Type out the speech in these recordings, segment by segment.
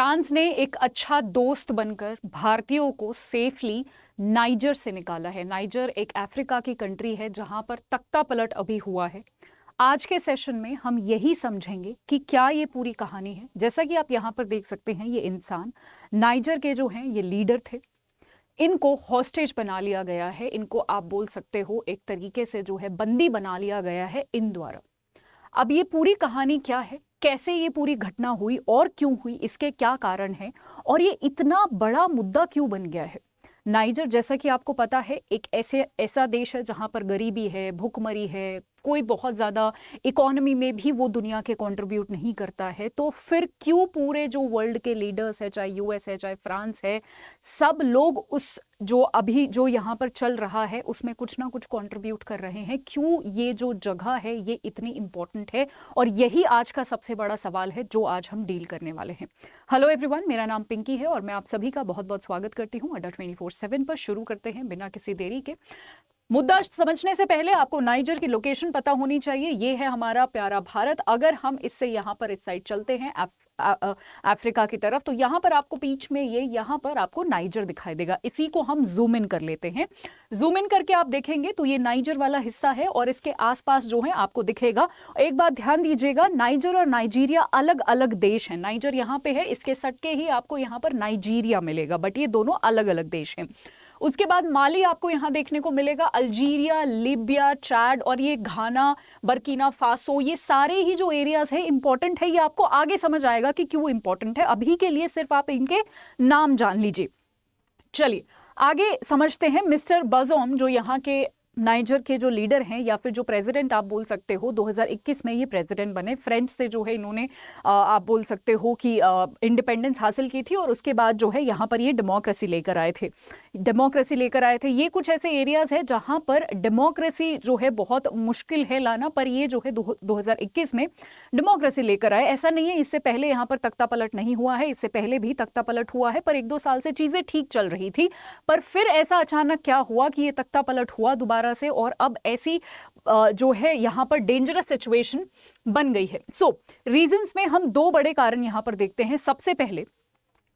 France ने एक अच्छा दोस्त बनकर भारतीयों को सेफली नाइजर से निकाला है। नाइजर एक अफ्रीका की कंट्री है जहां पर तख्ता पलट अभी हुआ है। आज के सेशन में हम यही समझेंगे कि क्या ये पूरी कहानी है। जैसा कि आप यहाँ पर देख सकते हैं, ये इंसान नाइजर के जो हैं ये लीडर थे। इनको हॉस्टेज बना लिया गया है। इनको आप बोल सकते हो एक तरीके से जो है बंदी बना लिया गया है इन द्वारा। अब ये पूरी कहानी क्या है, कैसे ये पूरी घटना हुई और क्यों हुई, इसके क्या कारण हैं और ये इतना बड़ा मुद्दा क्यों बन गया है। नाइजर, जैसा कि आपको पता है, एक ऐसा देश है जहां पर गरीबी है, भुखमरी है, कोई बहुत ज़्यादा इकोनॉमी में भी वो दुनिया के कंट्रीब्यूट नहीं करता है। तो फिर क्यों पूरे जो वर्ल्ड के लीडर्स है, चाहे यूएस है चाहे फ्रांस है, सब लोग उस जो अभी जो यहाँ पर चल रहा है उसमें कुछ ना कुछ कंट्रीब्यूट कर रहे हैं। क्यों ये जो जगह है ये इतनी इंपॉर्टेंट है, और यही आज का सबसे बड़ा सवाल है जो आज हम डील करने वाले हैं। हेलो एवरीवन, मेरा नाम पिंकी है और मैं आप सभी का बहुत बहुत स्वागत करती हूँ अड्डा 24/7 पर। शुरू करते हैं बिना किसी देरी के। मुद्दा समझने से पहले आपको नाइजर की लोकेशन पता होनी चाहिए। ये है हमारा प्यारा भारत। अगर हम इससे यहाँ पर इस साइड चलते हैं अफ्रीका की तरफ, तो यहाँ पर आपको बीच में यहाँ पर आपको नाइजर दिखाई देगा। इसी को हम जूम इन कर लेते हैं। जूम इन करके आप देखेंगे तो ये नाइजर वाला हिस्सा है और इसके आसपास जो है आपको दिखेगा। एक बात ध्यान दीजिएगा, नाइजर और नाइजीरिया अलग अलग देश हैं। नाइजर यहाँ पे है, इसके सटके ही आपको यहाँ पर नाइजीरिया मिलेगा, बट ये दोनों अलग अलग देश हैं। उसके बाद माली आपको यहां देखने को मिलेगा, अल्जीरिया, लीबिया, चैड और ये घाना, बर्किना फासो, ये सारे ही जो एरियाज है इंपॉर्टेंट है। ये आपको आगे समझ आएगा कि क्यों इंपॉर्टेंट है। अभी के लिए सिर्फ आप इनके नाम जान लीजिए। चलिए आगे समझते हैं। मिस्टर बजोम जो यहाँ के नाइजर के जो लीडर हैं या फिर जो प्रेसिडेंट आप बोल सकते हो, 2021 में ये प्रेसिडेंट बने। फ्रेंच से जो है इन्होंने आप बोल सकते हो कि इंडिपेंडेंस हासिल की थी और उसके बाद जो है यहाँ पर ये डेमोक्रेसी लेकर आए थे। ये कुछ ऐसे एरियाज है जहाँ पर डेमोक्रेसी जो है बहुत मुश्किल है लाना, पर ये जो है 2021 में डेमोक्रेसी लेकर आए। ऐसा नहीं है इससे पहले यहाँ पर तख्ता पलट नहीं हुआ है, इससे पहले भी तख्ता पलट हुआ है, पर 1-2 साल से चीजें ठीक चल रही थी। पर फिर ऐसा अचानक क्या हुआ कि ये तख्ता पलट हुआ दोबारा से, और अब ऐसी जो है यहां पर डेंजरस सिचुएशन बन गई है। सो रीजंस में हम 2 बड़े कारण यहां पर देखते हैं। सबसे पहले,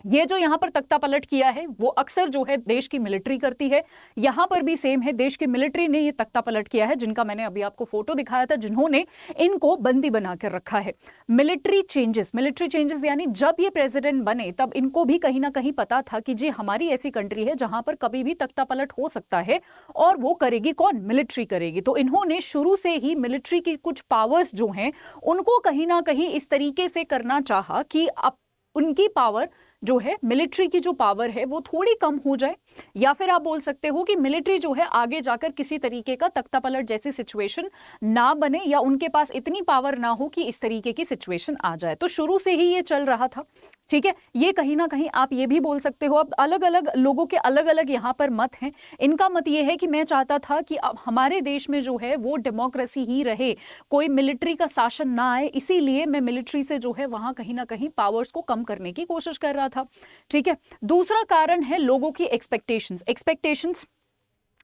ये जो यहां पर तख्ता पलट किया है वो अक्सर जो है देश की मिलिट्री करती है। यहां पर भी सेम है, देश की मिलिट्री ने ये तख्ता पलट किया है, जिनका मैंने अभी आपको फोटो दिखाया था, जिन्होंने इनको बंदी बनाकर रखा है। मिलिट्री चेंजेस यानी जब ये प्रेसिडेंट बने तब इनको भी कहीं ना कहीं पता था कि जी हमारी ऐसी कंट्री है जहां पर कभी भी तख्ता पलट हो सकता है, और वो करेगी कौन? मिलिट्री करेगी। तो इन्होंने शुरू से ही मिलिट्री की कुछ पावर्स जो हैं उनको कहीं ना कहीं इस तरीके से करना चाहा कि अब उनकी पावर जो है, मिलिट्री की जो पावर है वो थोड़ी कम हो जाए, या फिर आप बोल सकते हो कि मिलिट्री जो है आगे जाकर किसी तरीके का तख्ता पलट जैसी सिचुएशन ना बने, या उनके पास इतनी पावर ना हो कि इस तरीके की सिचुएशन आ जाए। तो शुरू से ही ये चल रहा था, ठीक है। ये कहीं ना कहीं आप ये भी बोल सकते हो। अब अलग अलग लोगों के अलग अलग यहाँ पर मत हैं। इनका मत ये है कि मैं चाहता था कि अब हमारे देश में जो है वो डेमोक्रेसी ही रहे, कोई मिलिट्री का शासन ना आए, इसीलिए मैं मिलिट्री से जो है वहां कहीं ना कहीं पावर्स को कम करने की कोशिश कर रहा था, ठीक है। दूसरा कारण है लोगों की एक्सपेक्टेशंस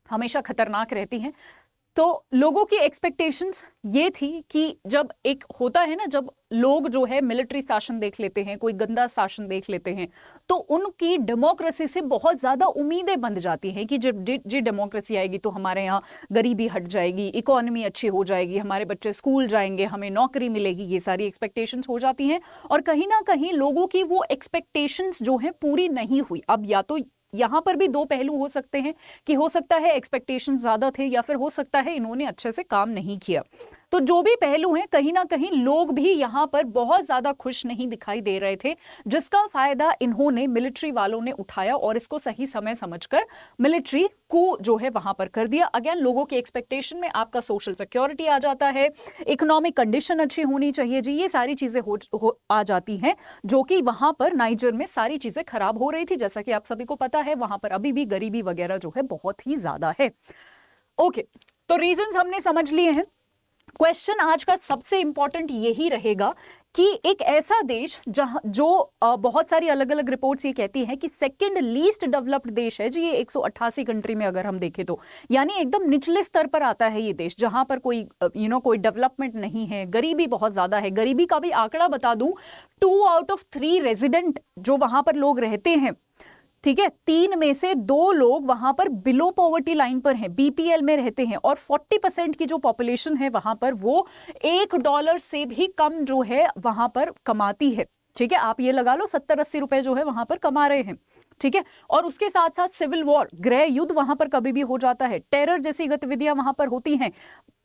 हमेशा खतरनाक रहती हैं। तो लोगों की एक्सपेक्टेशंस ये थी कि जब एक होता है ना, जब लोग जो है मिलिट्री शासन देख लेते हैं, कोई गंदा शासन देख लेते हैं, तो उनकी डेमोक्रेसी से बहुत ज्यादा उम्मीदें बंध जाती हैं कि जब जी डेमोक्रेसी आएगी तो हमारे यहाँ गरीबी हट जाएगी, इकोनॉमी अच्छी हो जाएगी, हमारे बच्चे स्कूल जाएंगे, हमें नौकरी मिलेगी। ये सारी एक्सपेक्टेशंस हो जाती हैं, और कहीं ना कहीं लोगों की वो एक्सपेक्टेशंस जो है पूरी नहीं हुई। अब या तो यहां पर भी 2 पहलू हो सकते हैं कि हो सकता है एक्सपेक्टेशन ज्यादा थे, या फिर हो सकता है इन्होंने अच्छे से काम नहीं किया। तो जो भी पहलू हैं, कहीं ना कहीं लोग भी यहां पर बहुत ज्यादा खुश नहीं दिखाई दे रहे थे, जिसका फायदा इन्होंने मिलिट्री वालों ने उठाया और इसको सही समय समझकर मिलिट्री को जो है वहां पर कर दिया। अगेन, लोगों की एक्सपेक्टेशन में आपका सोशल सिक्योरिटी आ जाता है, इकोनॉमिक कंडीशन अच्छी होनी चाहिए जी, ये सारी चीजें आ जाती हैं, जो कि वहां पर नाइजर में सारी चीजें खराब हो रही थी। जैसा कि आप सभी को पता है, वहां पर अभी भी गरीबी वगैरह जो है बहुत ही ज्यादा है। ओके, तो रीजंस हमने समझ लिए हैं। क्वेश्चन आज का सबसे इंपॉर्टेंट यही रहेगा कि एक ऐसा देश जहां जो बहुत सारी अलग अलग रिपोर्ट्स ये कहती हैं कि सेकंड लीस्ट डेवलप्ड देश है जी, ये 188 कंट्री में अगर हम देखें तो, यानी एकदम निचले स्तर पर आता है ये देश, जहां पर कोई कोई डेवलपमेंट नहीं है, गरीबी बहुत ज्यादा है। गरीबी का भी आंकड़ा बता दूं, 2 आउट ऑफ 3 रेजिडेंट जो वहां पर लोग रहते हैं, ठीक है, 3 में से 2 लोग वहां पर बिलो पॉवर्टी लाइन पर हैं, बीपीएल में रहते हैं, और 40% की जो पॉपुलेशन है वहां पर वो $1 से भी कम जो है वहां पर कमाती है। ठीक है, आप ये लगा लो 70-80 रुपए जो है वहां पर कमा रहे हैं। ठीक है, और उसके साथ साथ सिविल वॉर, गृह युद्ध वहां पर कभी भी हो जाता है, टेरर जैसी गतिविधियां वहां पर होती हैं,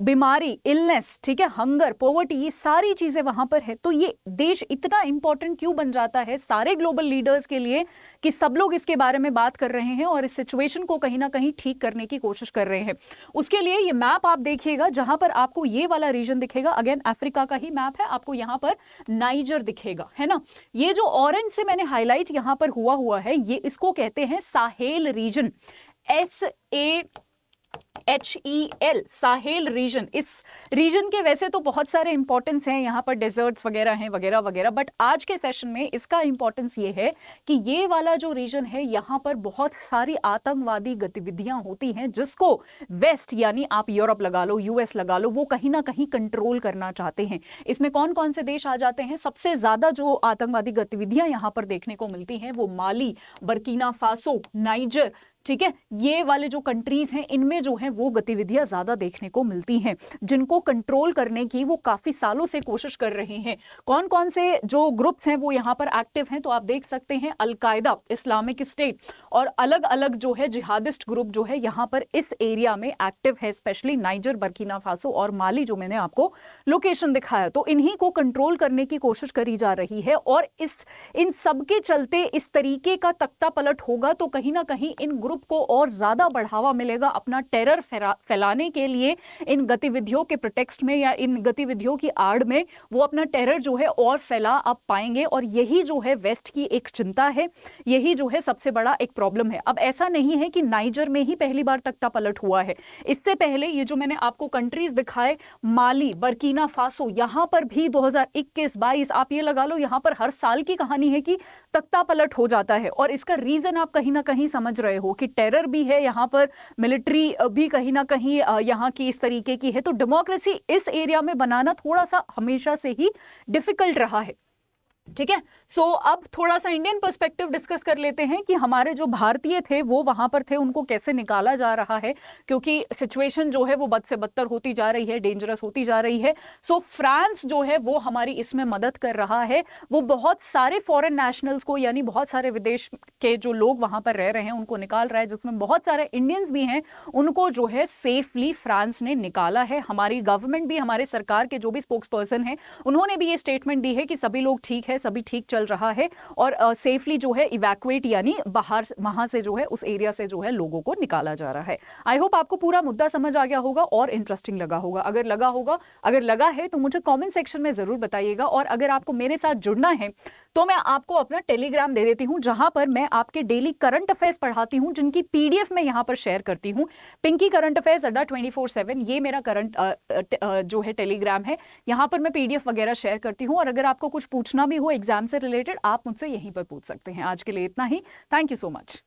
बीमारी, इलनेस, ठीक है, हंगर, पॉवर्टी, ये सारी चीजें वहां पर है। तो ये देश इतना इंपॉर्टेंट क्यों बन जाता है सारे ग्लोबल लीडर्स के लिए कि सब लोग इसके बारे में बात कर रहे हैं और इस सिचुएशन को कहीं ना कहीं ठीक करने की कोशिश कर रहे हैं। उसके लिए ये मैप आप देखिएगा, जहां पर आपको ये वाला रीजन दिखेगा, अगेन अफ्रीका का ही मैप है, आपको यहां पर नाइजर दिखेगा, है ना। ये जो ऑरेंज से मैंने हाईलाइट यहां पर हुआ है, ये इसको कहते हैं Sahel region, SAHEL, Sahel region. इस रीजन के वैसे तो बहुत सारे इंपॉर्टेंस हैं, यहाँ पर डेजर्ट्स वगैरह हैं वगैरह वगैरह, बट आज के सेशन में इसका इंपॉर्टेंस ये है कि ये वाला जो रीजन है यहाँ पर बहुत सारी आतंकवादी गतिविधियां होती हैं, जिसको वेस्ट यानी आप यूरोप लगा लो, यूएस लगा लो, वो कहीं ना कहीं कंट्रोल करना चाहते हैं। इसमें कौन कौन से देश आ जाते हैं? सबसे ज्यादा जो आतंकवादी गतिविधियां यहाँ पर देखने को मिलती हैं वो माली, बर्किना फासो, नाइजर, ठीक है, ये वाले जो कंट्रीज हैं इनमें जो है वो गतिविधियां ज्यादा देखने को मिलती हैं, जिनको कंट्रोल करने की वो काफी सालों से कोशिश कर रहे हैं। कौन कौन से जो ग्रुप्स हैं वो यहाँ पर एक्टिव हैं, तो आप देख सकते हैं अल-कायदा, इस्लामिक स्टेट और अलग अलग जो है जिहादिस्ट ग्रुप जो है यहाँ पर इस एरिया में एक्टिव है, स्पेशली नाइजर, बर्किना फासो और माली जो मैंने आपको लोकेशन दिखाया। तो इन्हीं को कंट्रोल करने की कोशिश करी जा रही है, और इन सब के चलते इस तरीके का तख्ता पलट होगा तो कहीं ना कहीं इन ग्रुप को और ज्यादा बढ़ावा मिलेगा अपना टेरर फैलाने के लिए। इन गतिविधियों के प्रोटेक्स्ट में या इन गतिविधियों की आड़ में वो अपना टेरर जो है और फैला अब पाएंगे, और यही जो है वेस्ट की एक चिंता है, यही जो है सबसे बड़ा एक प्रॉब्लम है। अब ऐसा नहीं है कि नाइजर में ही पहली बार तख्ता पलट हुआ है, इससे पहले ये जो मैंने आपको कंट्रीज दिखाए, माली, बर्किना फासो, यहां पर भी 2021-22 आप ये लगा लो, यहां पर हर साल की कहानी है कि तख्ता पलट हो जाता है। और इसका रीजन आप कहीं ना कहीं समझ रहे हो कि टेरर भी है यहाँ पर, मिलिट्री भी कहीं ना कहीं यहाँ की इस तरीके की है। तो डेमोक्रेसी इस एरिया में बनाना थोड़ा सा हमेशा से ही डिफिकल्ट रहा है। ठीक है, सो अब थोड़ा सा इंडियन पर्सपेक्टिव डिस्कस कर लेते हैं कि हमारे जो भारतीय थे वो वहां पर थे, उनको कैसे निकाला जा रहा है, क्योंकि सिचुएशन जो है वो बद से बदतर होती जा रही है, डेंजरस होती जा रही है। सो फ्रांस जो है वो हमारी इसमें मदद कर रहा है, वो बहुत सारे फॉरेन नेशनल्स को, यानी बहुत सारे विदेश के जो लोग वहां पर रह रहे हैं उनको निकाल रहा है, जिसमें बहुत सारे इंडियंस भी हैं, उनको जो है सेफली फ्रांस ने निकाला है। हमारी गवर्नमेंट भी, हमारे सरकार के जो भी स्पोक्स पर्सन है, उन्होंने भी ये स्टेटमेंट दी है कि सभी लोग ठीक है, सभी ठीक चल रहा है, और सेफली जो है इवैक्यूएट यानी बाहर वहां से जो है उस एरिया से जो है लोगों को निकाला जा रहा है। आई होप आपको पूरा मुद्दा समझ आ गया होगा और इंटरेस्टिंग लगा होगा। अगर लगा है तो मुझे कमेंट सेक्शन में जरूर बताइएगा, और अगर आपको मेरे साथ जुड़ना है तो मैं आपको अपना टेलीग्राम दे देती हूं, जहां पर मैं आपके डेली करंट अफेयर्स पढ़ाती हूं, जिनकी पीडीएफ मैं यहां पर शेयर करती हूं। पिंकी करंट अफेयर्स अड्डा 24/7 ये मेरा करंट जो है टेलीग्राम है, यहां पर मैं पीडीएफ वगैरह शेयर करती हूं। और अगर आपको कुछ पूछना भी हो एग्जाम से रिलेटेड, आप मुझसे यहीं पर पूछ सकते हैं। आज के लिए इतना ही, थैंक यू सो मच।